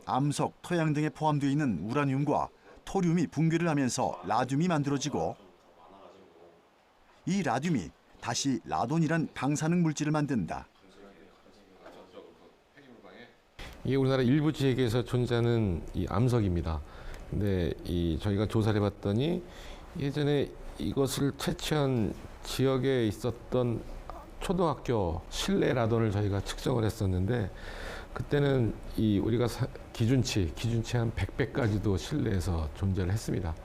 암석, 토양 등에 포함되어 있는 우라늄과 토륨이 붕괴를 하면서 라듐이 만들어지고, 이 라듐이 다시 라돈이란 방사능 물질을 만든다. 이게 우리나라 일부 지역에서 존재하는 이 암석입니다. 근데 저희가 조사를 해봤더니 예전에 이것을 채취한 지역에 있었던 초등학교 실내 라돈을 저희가 측정을 했었는데, 그때는 우리가 기준치 한 100배까지도 실내에서 존재를 했습니다.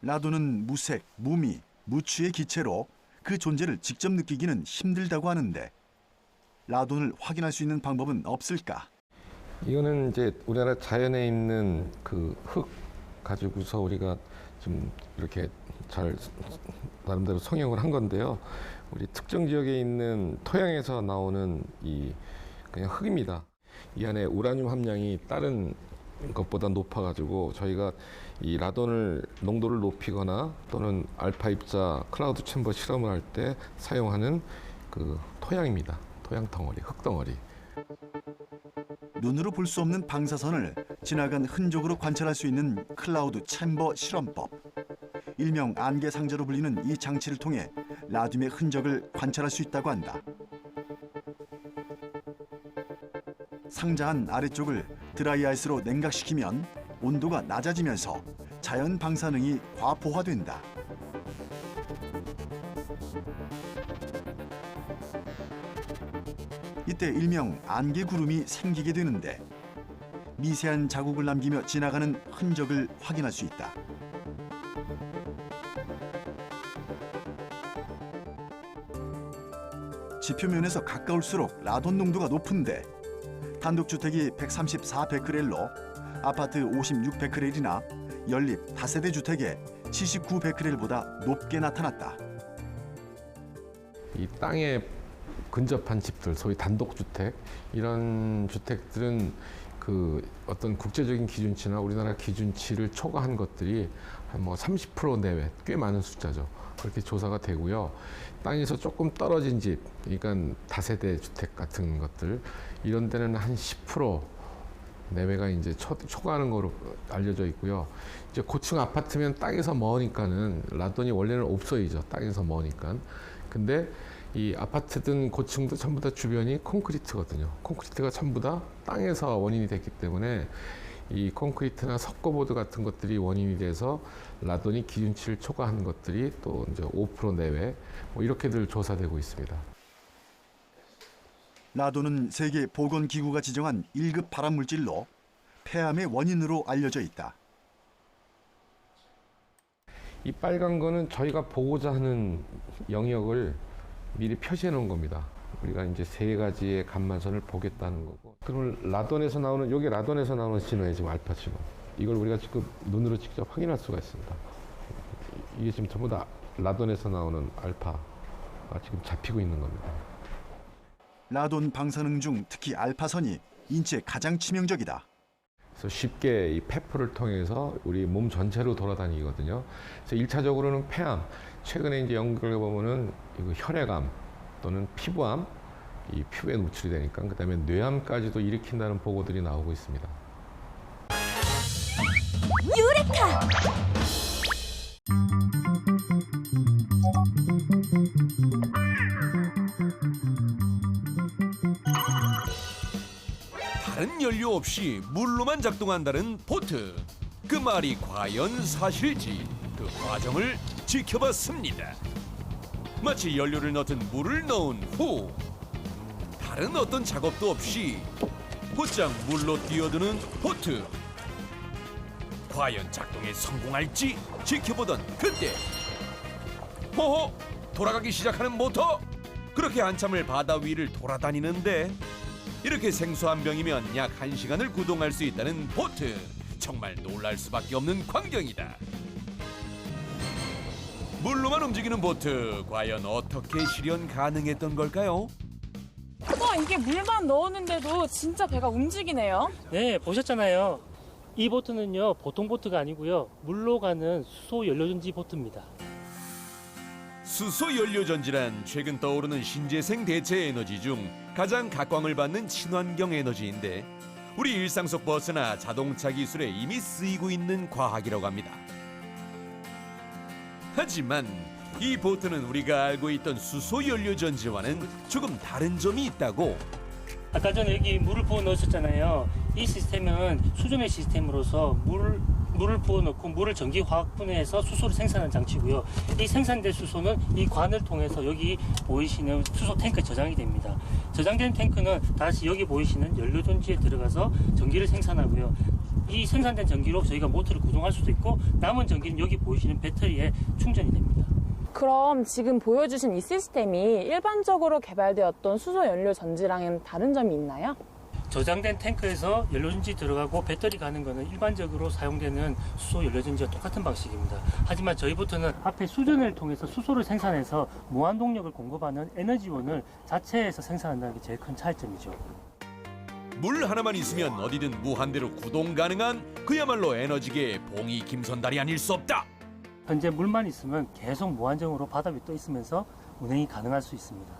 라돈은 무색, 무미, 무취의 기체로 그 존재를 직접 느끼기는 힘들다고 하는데, 라돈을 확인할 수 있는 방법은 없을까? 이거는 이제 우리나라 자연에 있는 그 흙 가지고서 우리가 좀 이렇게 잘 나름대로 성형을 한 건데요. 우리 특정 지역에 있는 토양에서 나오는 그냥 흙입니다. 이 안에 우라늄 함량이 다른 것보다 높아가지고 저희가 이 라돈을 농도를 높이거나 또는 알파 입자 클라우드 챔버 실험을 할 때 사용하는 그 토양입니다. 토양 덩어리, 흙 덩어리. 눈으로 볼 수 없는 방사선을 지나간 흔적으로 관찰할 수 있는 클라우드 챔버 실험법. 일명 안개 상자로 불리는 이 장치를 통해 라듐의 흔적을 관찰할 수 있다고 한다. 상자 안 아래쪽을 드라이아이스로 냉각시키면 온도가 낮아지면서 자연 방사능이 과포화된다. 이때 일명 안개 구름이 생기게 되는데, 미세한 자국을 남기며 지나가는 흔적을 확인할 수 있다. 지표면에서 가까울수록 라돈 농도가 높은데, 단독주택이 134베크렐로, 아파트 56베크렐이나 연립 다세대 주택에 79베크렐보다 높게 나타났다. 이 땅에 근접한 집들, 소위 단독주택, 이런 주택들은 그 어떤 국제적인 기준치나 우리나라 기준치를 초과한 것들이 한 30% 내외, 꽤 많은 숫자죠. 그렇게 조사가 되고요. 땅에서 조금 떨어진 집, 그러니까 다세대 주택 같은 것들, 이런 데는 한 10% 내외가 이제 초과하는 거로 알려져 있고요. 이제 고층 아파트면 땅에서 머니까는 라돈이 원래는 없어이죠. 땅에서 머니까. 근데 이 아파트든 고층도 전부 다 주변이 콘크리트거든요. 콘크리트가 전부 다 땅에서 원인이 됐기 때문에 이 콘크리트나 석고보드 같은 것들이 원인이 돼서 라돈이 기준치를 초과한 것들이 또 이제 5% 내외 이렇게들 조사되고 있습니다. 라돈은 세계 보건기구가 지정한 1급 발암물질로 폐암의 원인으로 알려져 있다. 이 빨간 거는 저희가 보고자 하는 영역을 미리 표시해 놓은 겁니다. 우리가 이제 3가지의 감마선을 보겠다는 거고. 그러면 라돈에서 나오는, 요게 라돈에서 나오는 신호예요, 지금 알파 신호. 이걸 우리가 지금 눈으로 직접 확인할 수가 있습니다. 이게 지금 전부 다 라돈에서 나오는 알파가 지금 잡히고 있는 겁니다. 라돈 방사능 중 특히 알파선이 인체에 가장 치명적이다. 그래서 쉽게 이 폐포를 통해서 우리 몸 전체로 돌아다니거든요. 그래서 1차적으로는 폐암, 최근에 이제 연구를 보면은 이거 혈액암 또는 피부암, 이 피부에 노출이 되니까, 그다음에 뇌암까지도 일으킨다는 보고들이 나오고 있습니다. 유레카! 다른 연료 없이 물로만 작동한다는 보트. 그 말이 과연 사실일지 그 과정을 지켜봤습니다. 마치 연료를 넣든 물을 넣은 후 다른 어떤 작업도 없이 곧장 물로 뛰어드는 보트. 과연 작동에 성공할지 지켜보던 그때, 호호! 돌아가기 시작하는 모터. 그렇게 한참을 바다 위를 돌아다니는데, 이렇게 생소한 병이면 약 1시간을 구동할 수 있다는 보트. 정말 놀랄 수밖에 없는 광경이다. 물로만 움직이는 보트, 과연 어떻게 실현 가능했던 걸까요? 이게 물만 넣었는데도 진짜 배가 움직이네요. 네, 보셨잖아요. 이 보트는요, 보통 보트가 아니고요, 물로 가는 수소 연료전지 보트입니다. 수소 연료전지란 최근 떠오르는 신재생 대체 에너지 중 가장 각광을 받는 친환경 에너지인데 우리 일상 속 버스나 자동차 기술에 이미 쓰이고 있는 과학이라고 합니다. 하지만 이 보트는 우리가 알고 있던 수소 연료전지와는 조금 다른 점이 있다고. 아까 전에 여기 물을 부어 넣으셨잖아요. 이 시스템은 수전의 시스템으로서 물을 부어 넣고 물을 전기 화학 분해해서 수소를 생산하는 장치고요. 이 생산된 수소는 이 관을 통해서 여기 보이시는 수소 탱크에 저장이 됩니다. 저장된 탱크는 다시 여기 보이시는 연료전지에 들어가서 전기를 생산하고요. 이 생산된 전기로 저희가 모터를 구동할 수도 있고 남은 전기는 여기 보이시는 배터리에 충전이 됩니다. 그럼 지금 보여주신 이 시스템이 일반적으로 개발되었던 수소 연료 전지랑은 다른 점이 있나요? 저장된 탱크에서 연료전지 들어가고 배터리 가는 거는 일반적으로 사용되는 수소 연료전지와 똑같은 방식입니다. 하지만 저희 보트는 앞에 수전을 통해서 수소를 생산해서 무한 동력을 공급하는 에너지원을 자체에서 생산한다는 게 제일 큰 차이점이죠. 물 하나만 있으면 어디든 무한대로 구동 가능한 그야말로 에너지계의 봉이 김선달이 아닐 수 없다. 현재 물만 있으면 계속 무한정으로 바다 위에 떠 있으면서 운행이 가능할 수 있습니다.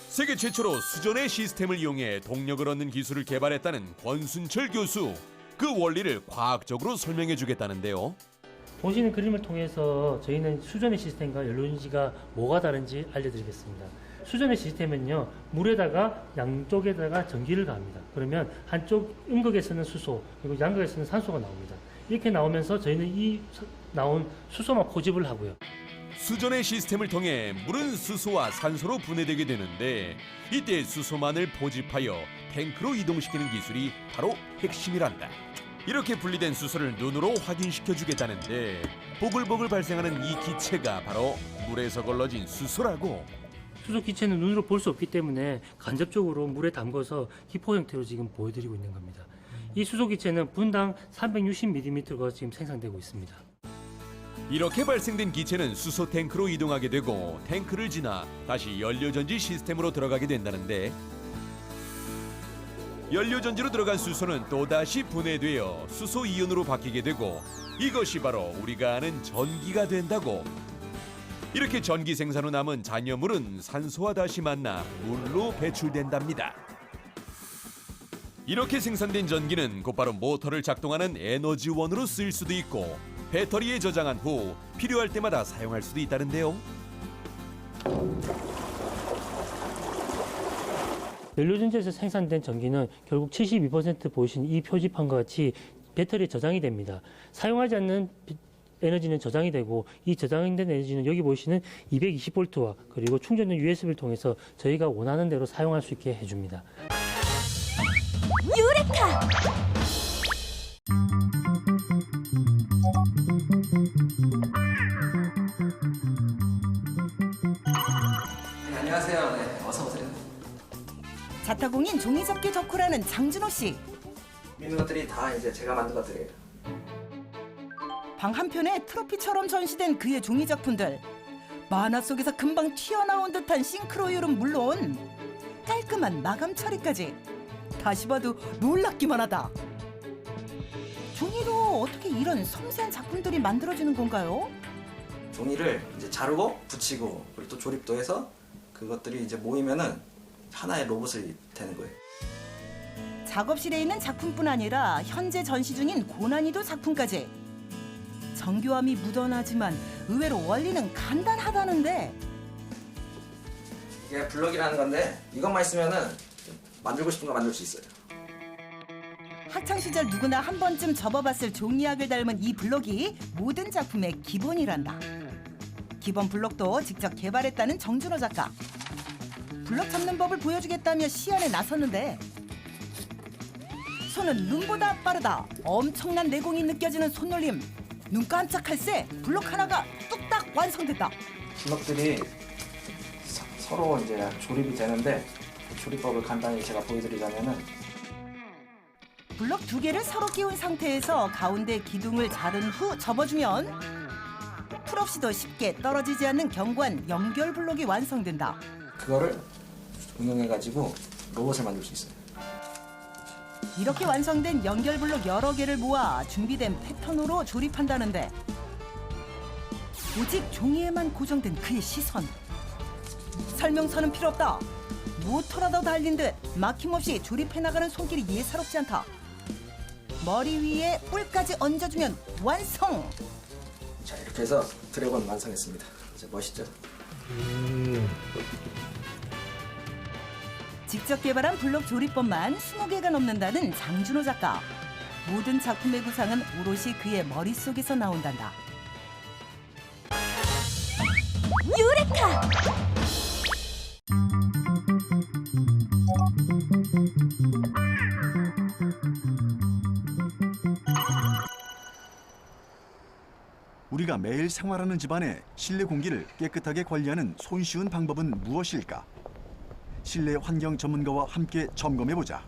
세계 최초로 수전의 시스템을 이용해 동력을 얻는 기술을 개발했다는 권순철 교수. 그 원리를 과학적으로 설명해 주겠다는데요. 보시는 그림을 통해서 저희는 수전의 시스템과 연료전지가 뭐가 다른지 알려드리겠습니다. 수전의 시스템은요, 물에다가 양쪽에다가 전기를 가합니다. 그러면 한쪽 음극에서는 수소, 그리고 양극에서는 산소가 나옵니다. 이렇게 나오면서 저희는 이 나온 수소만 포집을 하고요. 수전의 시스템을 통해 물은 수소와 산소로 분해되게 되는데 이때 수소만을 포집하여 탱크로 이동시키는 기술이 바로 핵심이란다. 이렇게 분리된 수소를 눈으로 확인시켜 주겠다는데 보글보글 발생하는 이 기체가 바로 물에서 걸러진 수소라고. 수소 기체는 눈으로 볼 수 없기 때문에 간접적으로 물에 담궈서 기포 형태로 지금 보여드리고 있는 겁니다. 이 수소 기체는 분당 360mm가 지금 생산되고 있습니다. 이렇게 발생된 기체는 수소 탱크로 이동하게 되고 탱크를 지나 다시 연료전지 시스템으로 들어가게 된다는데 연료전지로 들어간 수소는 또다시 분해되어 수소 이온으로 바뀌게 되고 이것이 바로 우리가 아는 전기가 된다고. 이렇게 전기 생산 후 남은 잔여물은 산소와 다시 만나 물로 배출된답니다. 이렇게 생산된 전기는 곧바로 모터를 작동하는 에너지원으로 쓰일 수도 있고 배터리에 저장한 후 필요할 때마다 사용할 수도 있다는데요. 연료전지에서 생산된 전기는 결국 72% 보이시는 이 표지판과 같이 배터리에 저장이 됩니다. 사용하지 않는 에너지는 저장이 되고 이 저장된 에너지는 여기 보시는 220V와 그리고 충전된 USB를 통해서 저희가 원하는 대로 사용할 수 있게 해줍니다. 유레카! 안녕하세요. 네, 어서 오세요. 자타공인 종이접기 덕후라는 장준호 씨. 있는 것들이 다 이제 제가 만든 것들이에요. 방 한편에 트로피처럼 전시된 그의 종이 작품들. 만화 속에서 금방 튀어나온 듯한 싱크로율은 물론 깔끔한 마감 처리까지. 다시 봐도 놀랍기만 하다. 종이로 어떻게 이런 섬세한 작품들이 만들어지는 건가요? 종이를 이제 자르고 붙이고 그리고 또 조립도 해서 그것들이 이제 모이면은 하나의 로봇이 되는 거예요. 작업실에 있는 작품뿐 아니라 현재 전시 중인 고난이도 작품까지. 정교함이 묻어나지만 의외로 원리는 간단하다는데. 이게 블럭이라는 건데 이것만 있으면은 만들고 싶은 거 만들 수 있어요. 학창시절 누구나 한 번쯤 접어봤을 종이학을 닮은 이 블럭이 모든 작품의 기본이란다. 기본 블럭도 직접 개발했다는 정준호 작가. 블럭 잡는 법을 보여주겠다며 시연에 나섰는데 손은 눈보다 빠르다. 엄청난 내공이 느껴지는 손놀림. 눈 깜짝할 새 블럭 하나가 뚝딱 완성됐다. 블럭들이 서로 이제 조립이 되는데 조립법을 간단히 제가 보여드리자면은 블럭 2개를 서로 끼운 상태에서 가운데 기둥을 자른 후 접어주면 풀없이도 쉽게 떨어지지 않는 견고한 연결 블럭이 완성된다. 그거를 응용해가지고 로봇을 만들 수 있어요. 이렇게 완성된 연결블록 여러 개를 모아 준비된 패턴으로 조립한다는데 오직 종이에만 고정된 그의 시선. 설명서는 필요 없다. 모터라도 달린 듯 막힘없이 조립해나가는 손길이 예사롭지 않다. 머리 위에 뿔까지 얹어주면 완성! 자, 이렇게 해서 드래곤 완성했습니다. 이제 멋있죠? 직접 개발한 블록 조립법만 20개가 넘는다는 장준호 작가. 모든 작품의 구상은 오롯이 그의 머릿속에서 나온단다. 유레카! 우리가 매일 생활하는 집안의 실내 공기를 깨끗하게 관리하는 손쉬운 방법은 무엇일까? 실내 환경 전문가와 함께 점검해보자.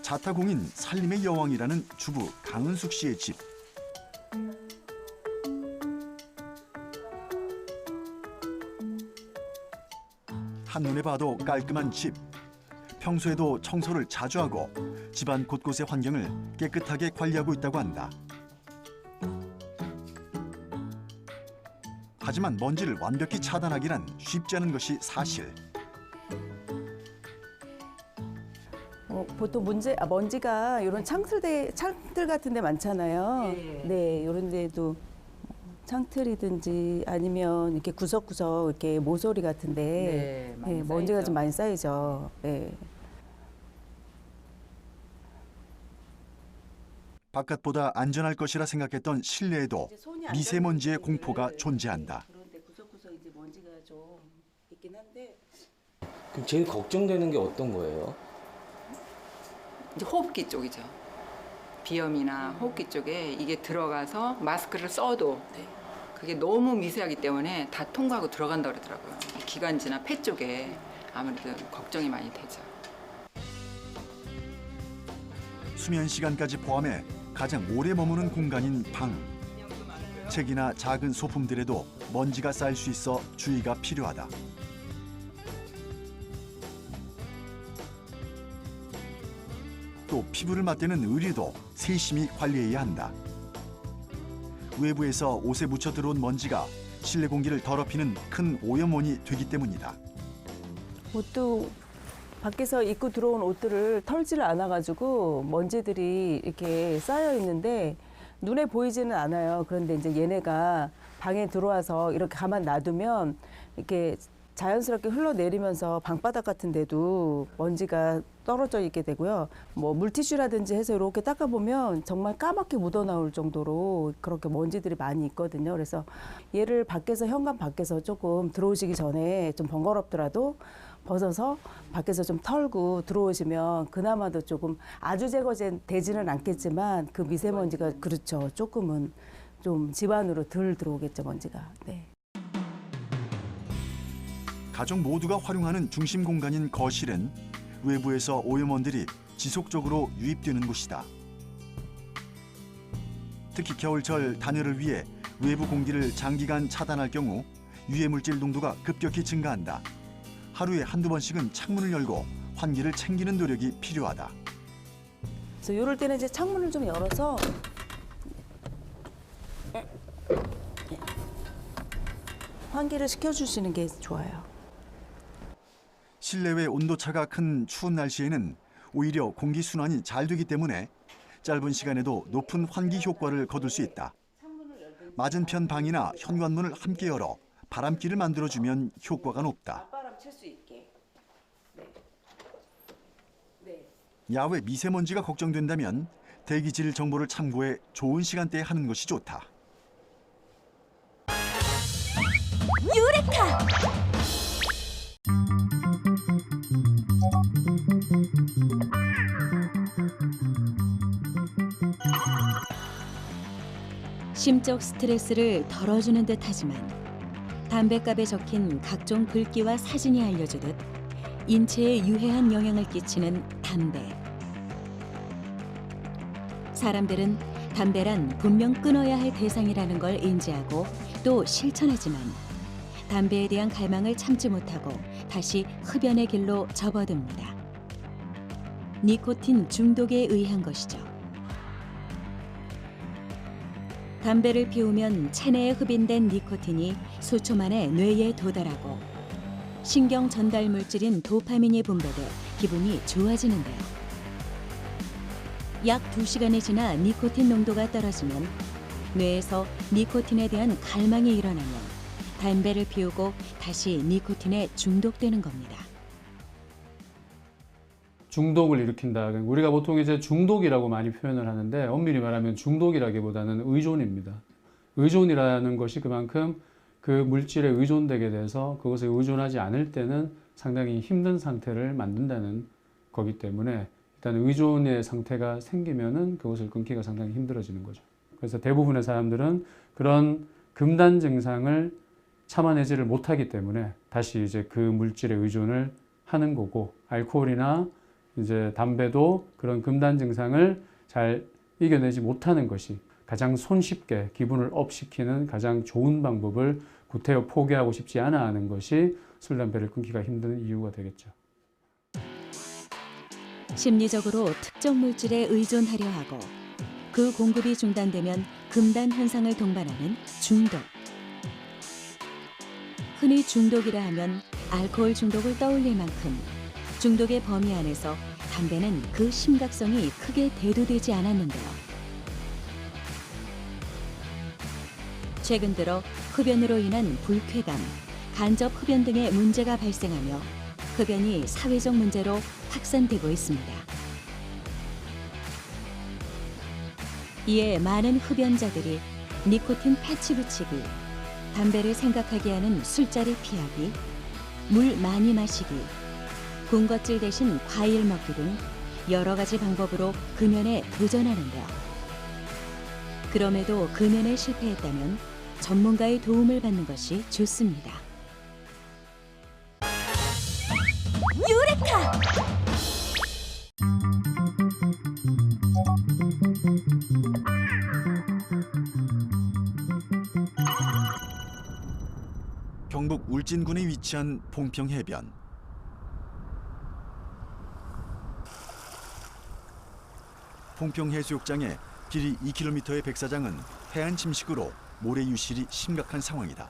자타공인 살림의 여왕이라는 주부 강은숙 씨의 집. 한눈에 봐도 깔끔한 집. 평소에도 청소를 자주 하고 집안 곳곳의 환경을 깨끗하게 관리하고 있다고 한다. 하지만 먼지를 완벽히 차단하기란 쉽지 않은 것이 사실. 보통 먼지가 이런 창틀 같은 데 많잖아요. 네, 이런 데도 창틀이든지 아니면 이렇게 구석구석 이렇게 모서리 같은데 먼지가 좀 많이 쌓이죠. 네. 바깥보다 안전할 것이라 생각했던 실내에도 미세먼지의 공포가 존재한다. 그런데 구석구석 이제 먼지가 좀 있긴 한데. 그럼 제일 걱정되는 게 어떤 거예요? 이제 호흡기 쪽이죠. 비염이나 호흡기 쪽에 이게 들어가서 마스크를 써도 그게 너무 미세하기 때문에 다 통과하고 들어간다고 그러더라고요. 기관지나 폐 쪽에 아무래도 걱정이 많이 되죠. 수면 시간까지 포함해 가장 오래 머무는 공간인 방. 책이나 작은 소품들에도 먼지가 쌓일 수 있어 주의가 필요하다. 또 피부를 맞대는 의류도 세심히 관리해야 한다. 외부에서 옷에 묻혀 들어온 먼지가 실내 공기를 더럽히는 큰 오염원이 되기 때문이다. 옷도 밖에서 입고 들어온 옷들을 털지를 않아가지고 먼지들이 이렇게 쌓여 있는데 눈에 보이지는 않아요. 그런데 이제 얘네가 방에 들어와서 이렇게 가만 놔두면 이렇게 자연스럽게 흘러내리면서 방바닥 같은 데도 먼지가 떨어져 있게 되고요. 뭐 물티슈라든지 해서 이렇게 닦아보면 정말 까맣게 묻어나올 정도로 그렇게 먼지들이 많이 있거든요. 그래서 얘를 밖에서 현관 밖에서 조금 들어오시기 전에 좀 번거롭더라도 벗어서 밖에서 좀 털고 들어오시면 그나마도 조금 아주 제거되지는 않겠지만 그 미세먼지가 그렇죠. 조금은 좀 집 안으로 덜 들어오겠죠, 먼지가. 네. 가족 모두가 활용하는 중심 공간인 거실은 외부에서 오염원들이 지속적으로 유입되는 곳이다. 특히 겨울철 단열을 위해 외부 공기를 장기간 차단할 경우 유해물질 농도가 급격히 증가한다. 하루에 한두 번씩은 창문을 열고 환기를 챙기는 노력이 필요하다. 그래서 이럴 때는 이제 창문을 좀 열어서 환기를 시켜주시는 게 좋아요. 실내외 온도차가 큰 추운 날씨에는 오히려 공기 순환이 잘 되기 때문에 짧은 시간에도 높은 환기 효과를 거둘 수 있다. 맞은편 방이나 현관문을 함께 열어 바람길을 만들어주면 효과가 높다. 야외 미세먼지가 걱정된다면 대기질 정보를 참고해 좋은 시간대에 하는 것이 좋다. 유레카! 심적 스트레스를 덜어주는 듯하지만 담뱃갑에 적힌 각종 글귀와 사진이 알려주듯 인체에 유해한 영향을 끼치는 담배. 사람들은 담배란 분명 끊어야 할 대상이라는 걸 인지하고 또 실천하지만 담배에 대한 갈망을 참지 못하고 다시 흡연의 길로 접어듭니다. 니코틴 중독에 의한 것이죠. 담배를 피우면 체내에 흡인된 니코틴이 수초 만에 뇌에 도달하고 신경 전달 물질인 도파민이 분비돼 기분이 좋아지는데요. 약 2시간이 지나 니코틴 농도가 떨어지면 뇌에서 니코틴에 대한 갈망이 일어나며 담배를 피우고 다시 니코틴에 중독되는 겁니다. 중독을 일으킨다. 우리가 보통 이제 중독이라고 많이 표현을 하는데 엄밀히 말하면 중독이라기보다는 의존입니다. 의존이라는 것이 그만큼 그 물질에 의존되게 돼서 그것에 의존하지 않을 때는 상당히 힘든 상태를 만든다는 거기 때문에 일단 의존의 상태가 생기면은 그것을 끊기가 상당히 힘들어지는 거죠. 그래서 대부분의 사람들은 그런 금단 증상을 참아내지를 못하기 때문에 다시 이제 그 물질에 의존을 하는 거고, 알코올이나 이제 담배도 그런 금단 증상을 잘 이겨내지 못하는 것이 가장 손쉽게 기분을 업시키는 가장 좋은 방법을 구태여 포기하고 싶지 않아 하는 것이 술, 담배를 끊기가 힘든 이유가 되겠죠. 심리적으로 특정 물질에 의존하려 하고 그 공급이 중단되면 금단 현상을 동반하는 중독. 흔히 중독이라 하면 알코올 중독을 떠올릴 만큼 중독의 범위 안에서 담배는 그 심각성이 크게 대두되지 않았는데요. 최근 들어 흡연으로 인한 불쾌감, 간접 흡연 등의 문제가 발생하며 흡연이 사회적 문제로 확산되고 있습니다. 이에 많은 흡연자들이 니코틴 패치 붙이기, 담배를 생각하게 하는 술자리 피하기, 물 많이 마시기, 군것질 대신 과일 먹기 등 여러 가지 방법으로 금연에 도전하는데요. 그럼에도 금연에 실패했다면 전문가의 도움을 받는 것이 좋습니다. 유레카! 경북 울진군에 위치한 봉평해변. 봉평해수욕장의 길이 2km의 백사장은 해안 침식으로 모래 유실이 심각한 상황이다.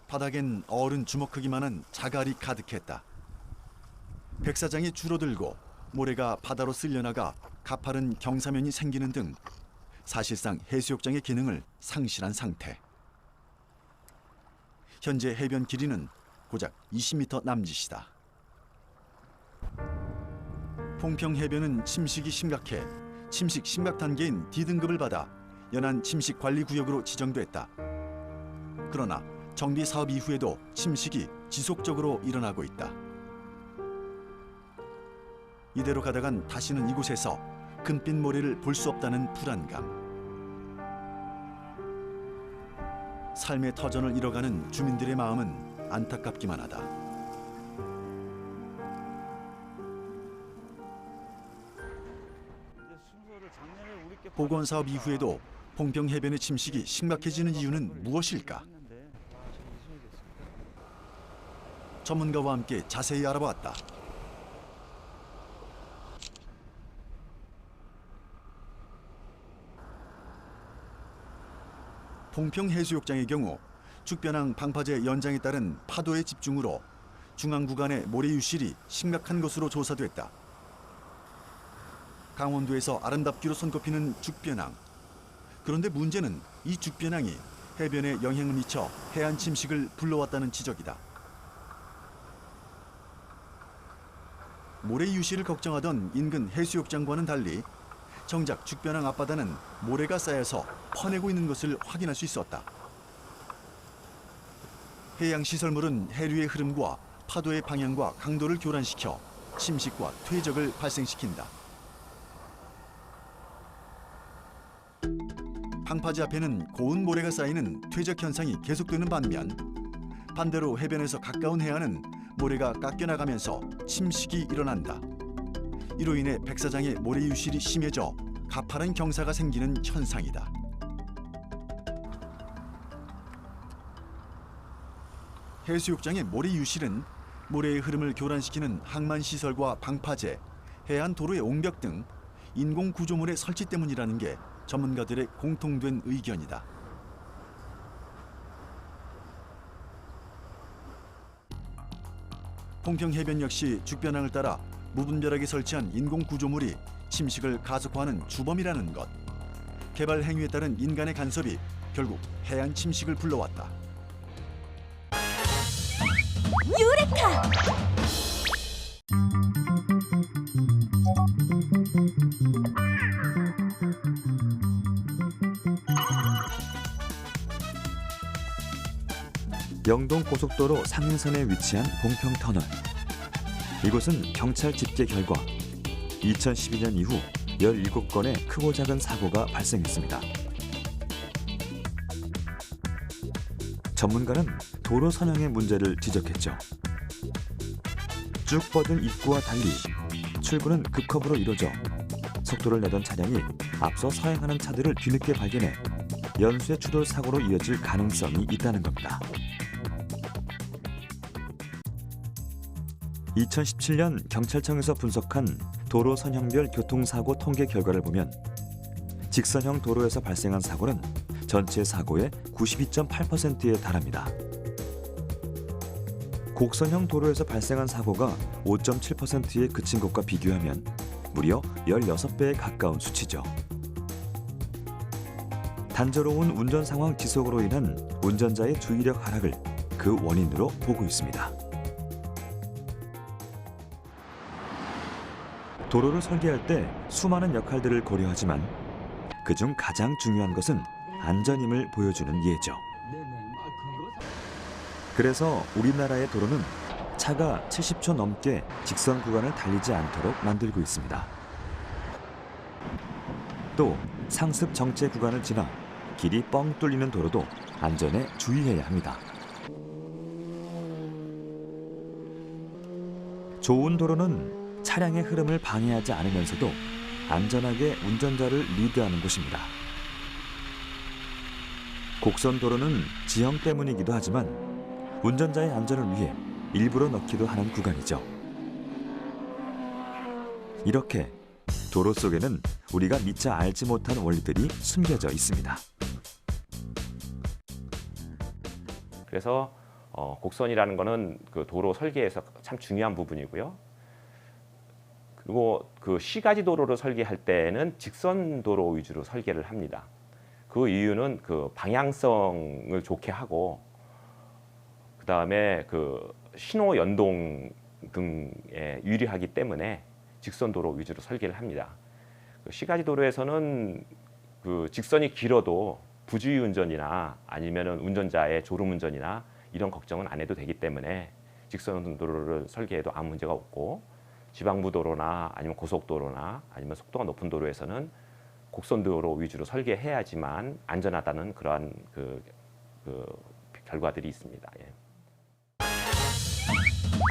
바닥엔 어른 주먹 크기만한 자갈이 가득했다. 백사장이 줄어들고 모래가 바다로 쓸려나가 가파른 경사면이 생기는 등 사실상 해수욕장의 기능을 상실한 상태. 현재 해변 길이는 고작 20m 남짓이다. 봉평해변은 침식이 심각해 침식 심각 단계인 D등급을 받아 연안 침식관리구역으로 지정됐다. 그러나 정비 사업 이후에도 침식이 지속적으로 일어나고 있다. 이대로 가다간 다시는 이곳에서 금빛 모래를 볼 수 없다는 불안감. 삶의 터전을 잃어가는 주민들의 마음은 안타깝기만 하다. 복원사업 이후에도 봉평해변의 침식이 심각해지는 이유는 무엇일까? 전문가와 함께 자세히 알아봤다. 봉평해수욕장의 경우 죽변항 방파제 연장에 따른 파도의 집중으로 중앙 구간의 모래 유실이 심각한 것으로 조사됐다. 강원도에서 아름답기로 손꼽히는 죽변항. 그런데 문제는 이 죽변항이 해변에 영향을 미쳐 해안 침식을 불러왔다는 지적이다. 모래 유실을 걱정하던 인근 해수욕장과는 달리 정작 죽변항 앞바다는 모래가 쌓여서 퍼내고 있는 것을 확인할 수 있었다. 해양 시설물은 해류의 흐름과 파도의 방향과 강도를 교란시켜 침식과 퇴적을 발생시킨다. 방파제 앞에는 고운 모래가 쌓이는 퇴적 현상이 계속되는 반면 반대로 해변에서 가까운 해안은 모래가 깎여나가면서 침식이 일어난다. 이로 인해 백사장의 모래 유실이 심해져 가파른 경사가 생기는 현상이다. 해수욕장의 모래 유실은 모래의 흐름을 교란시키는 항만 시설과 방파제, 해안 도로의 옹벽 등 인공 구조물의 설치 때문이라는 게 전문가들의 공통된 의견이다. 홍평 해변 역시 죽변항을 따라 무분별하게 설치한 인공 구조물이 침식을 가속화하는 주범이라는 것. 개발 행위에 따른 인간의 간섭이 결국 해안 침식을 불러왔다. 유레카! 영동 고속도로 상인선에 위치한 봉평터널. 이곳은 경찰 집계 결과 2012년 이후 17건의 크고 작은 사고가 발생했습니다. 전문가는 도로 선형의 문제를 지적했죠. 쭉 뻗은 입구와 달리 출구는 급커브로 이루어져 속도를 내던 차량이 앞서 서행하는 차들을 뒤늦게 발견해 연쇄 추돌 사고로 이어질 가능성이 있다는 겁니다. 2017년 경찰청에서 분석한 도로 선형별 교통사고 통계 결과를 보면 직선형 도로에서 발생한 사고는 전체 사고의 92.8%에 달합니다. 곡선형 도로에서 발생한 사고가 5.7%에 그친 것과 비교하면 무려 16배에 가까운 수치죠. 단조로운 운전 상황 지속으로 인한 운전자의 주의력 하락을 그 원인으로 보고 있습니다. 도로를 설계할 때 수많은 역할들을 고려하지만 그중 가장 중요한 것은 안전임을 보여주는 예죠. 그래서 우리나라의 도로는 차가 70초 넘게 직선 구간을 달리지 않도록 만들고 있습니다. 또 상습 정체 구간을 지나 길이 뻥 뚫리는 도로도 안전에 주의해야 합니다. 좋은 도로는 차량의 흐름을 방해하지 않으면서도 안전하게 운전자를 리드하는 곳입니다. 곡선 도로는 지형 때문이기도 하지만 운전자의 안전을 위해 일부러 넣기도 하는 구간이죠. 이렇게 도로 속에는 우리가 미처 알지 못한 원리들이 숨겨져 있습니다. 그래서 곡선이라는 거는 그 도로 설계에서 참 중요한 부분이고요. 그리고 그 시가지 도로를 설계할 때는 직선 도로 위주로 설계를 합니다. 그 이유는 그 방향성을 좋게 하고 그다음에 그 신호 연동 등에 유리하기 때문에 직선 도로 위주로 설계를 합니다. 그 시가지 도로에서는 그 직선이 길어도 부주의 운전이나 아니면은 운전자의 졸음 운전이나 이런 걱정은 안 해도 되기 때문에 직선 도로를 설계해도 아무 문제가 없고 지방부 도로나 아니면 고속도로나 아니면 속도가 높은 도로에서는 곡선 도로 위주로 설계해야지만 안전하다는 그러한 그 결과들이 있습니다. 예.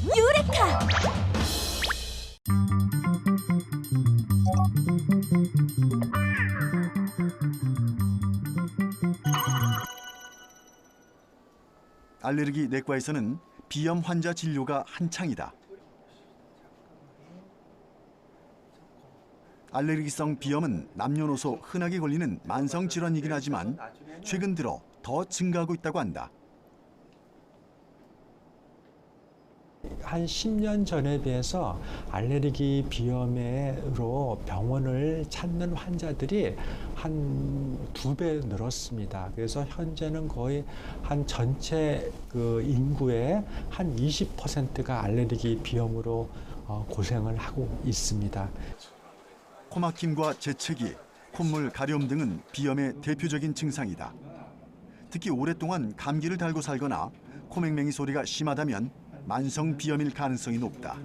유레카! 알레르기 내과에서는 비염 환자 진료가 한창이다. 알레르기성 비염은 남녀노소 흔하게 걸리는 만성 질환이긴 하지만 최근 들어 더 증가하고 있다고 한다. 한 10년 전에 비해서 알레르기 비염으로 병원을 찾는 환자들이 한 2배 늘었습니다. 그래서 현재는 거의 한 전체 그 인구의 한 20%가 알레르기 비염으로 고생을 하고 있습니다. 코막힘과 재채기, 콧물 가려움 등은 비염의 대표적인 증상이다. 특히 오랫동안 감기를 달고 살거나 코맹맹이 소리가 심하다면 만성 비염일 가능성이 높다.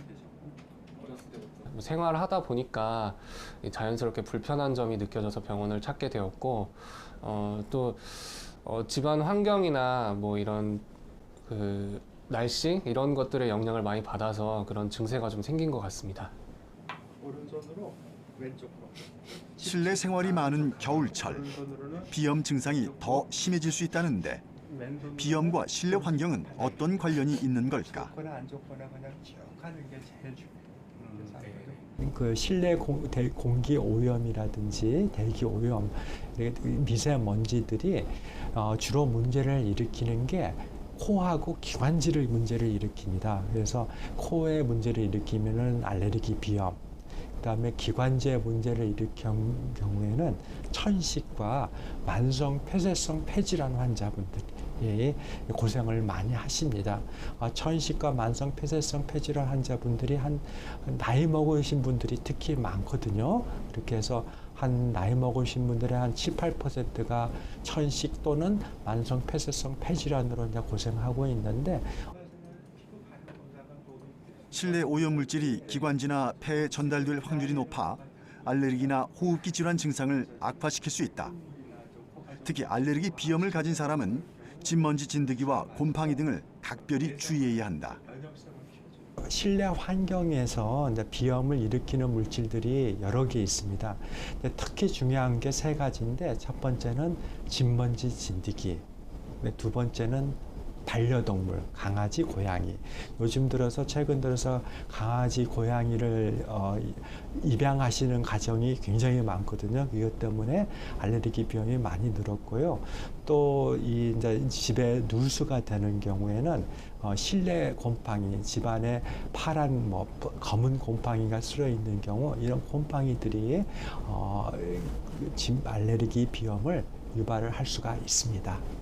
생활을 하다 보니까 자연스럽게 불편한 점이 느껴져서 병원을 찾게 되었고 또 집안 환경이나 뭐 이런 그 날씨 이런 것들의 영향을 많이 받아서 그런 증세가 좀 생긴 것 같습니다. 오른손으로 왼쪽으로. 실내 생활이 많은 겨울철, 비염 증상이 더 심해질 수 있다는데 비염과 실내 환경은 어떤 관련이 있는 걸까? 좋거나 안 좋거나 그냥 쭉 하는 게 제일 중요해요. 그 실내 공기 오염이라든지 대기 오염, 미세먼지들이 주로 문제를 일으키는 게 코하고 기관지를 문제를 일으킵니다. 그래서 코에 문제를 일으키면은 알레르기 비염, 그다음에 기관지에 문제를 일으킨 경우에는 천식과 만성 폐쇄성 폐질환 환자분들이 고생을 많이 하십니다. 천식과 만성 폐쇄성 폐질환 환자분들이 한 나이 먹으신 분들이 특히 많거든요. 그렇게 해서 한 나이 먹으신 분들의 한 7, 8%가 천식 또는 만성 폐쇄성 폐질환으로 이제 고생하고 있는데, 실내 오염 물질이 기관지나 폐에 전달될 확률이 높아 알레르기나 호흡기 질환 증상을 악화시킬 수 있다. 특히 알레르기 비염을 가진 사람은 진먼지 진드기와 곰팡이 등을 각별히 주의해야 한다. 실내 환경에서 이제 비염을 일으키는 물질들이 여러 개 있습니다. 특히 중요한 게 세 가지인데, 첫 번째는 진먼지 진드기, 두 번째는 반려동물, 강아지, 고양이. 요즘 들어서 최근 들어서 강아지, 고양이를 입양하시는 가정이 굉장히 많거든요. 이것 때문에 알레르기 비염이 많이 늘었고요. 또 이 이제 집에 누수가 되는 경우에는 실내 곰팡이, 집안에 파란 검은 곰팡이가 쓸어 있는 경우, 이런 곰팡이들이 알레르기 비염을 유발을 할 수가 있습니다.